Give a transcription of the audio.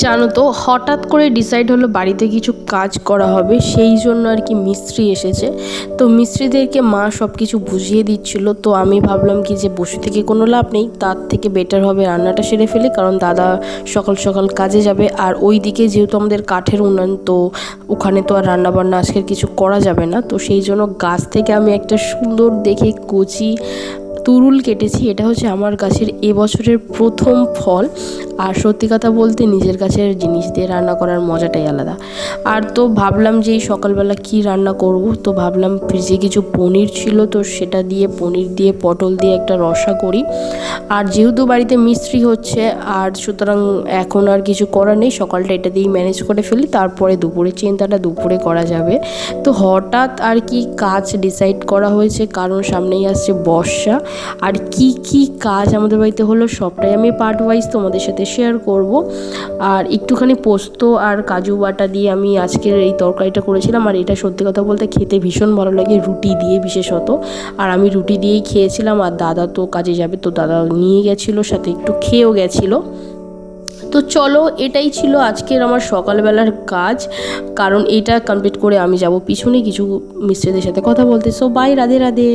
জানো তো হঠাৎ করে ডিসাইড হলো বাড়িতে কিছু কাজ করা হবে, সেই জন্য আর কি মিস্ত্রি এসেছে। তো মিস্ত্রিদেরকে মা সব কিছু বুঝিয়ে দিচ্ছিল। তো আমি ভাবলাম কি যে বসে থেকে কোনো লাভ নেই, তার থেকে বেটার হবে রান্নাটা সেরে ফেলি, কারণ দাদা সকাল সকাল কাজে যাবে। আর ওই দিকে যেহেতু আমাদের কাঠের উনান, তো ওখানে তো আর রান্নাবান্না আজকের কিছু করা যাবে না। তো সেই জন্য গাছ থেকে আমি একটা সুন্দর দেখে কচি তুরুল কেটেছি। এটা হচ্ছে আমার গাছের এবছরের প্রথম ফল। আর সত্যি কথা বলতে নিজের গাছের জিনিস দিয়ে রান্না করার মজাটাই আলাদা। আর তো ভাবলাম যে এই সকালবেলা কি রান্না করব, তো ভাবলাম ফ্রিজে কিছু পনির ছিল, তো সেটা দিয়ে পনির দিয়ে পটল দিয়ে একটা রসা করি। আর যেহেতু বাড়িতে মিস্ত্রি হচ্ছে, আর সুতরাং এখন আর কিছু করার নেই, সকালটা এটা দিয়েই ম্যানেজ করে ফেলি, তারপরে দুপুরের চিন্তাটা দুপুরে করা যাবে। তো হঠাৎ আর কি কাজ ডিসাইড করা হয়েছে, কারণ সামনেই আসছে বর্ষা। আর কি কি কাজ আমাদের বাড়িতে হলো সবটাই আমি পার্ট ওয়াইজ তোমাদের সাথে শেয়ার করব। আর একটুখানি পোস্ত আর কাজু বাটা দিয়ে আমি আজকের এই তরকারিটা করেছিলাম। আর এটা সত্যি কথা বলতে খেতে ভীষণ ভালো লাগে, রুটি দিয়ে বিশেষত। আর আমি রুটি দিয়েই খেয়েছিলাম। আর দাদা তো কাজে যাবে, তো দাদা নিয়ে গেছিলো, সাথে একটু খেয়েও গেছিলো। তো চলো, এটাই ছিল আজকের আমার সকালবেলার কাজ, কারণ এটা কমপ্লিট করে আমি যাব পিছনে কিছু মিস্ত্রিদের সাথে কথা বলতে। So bye, Radhe Radhe.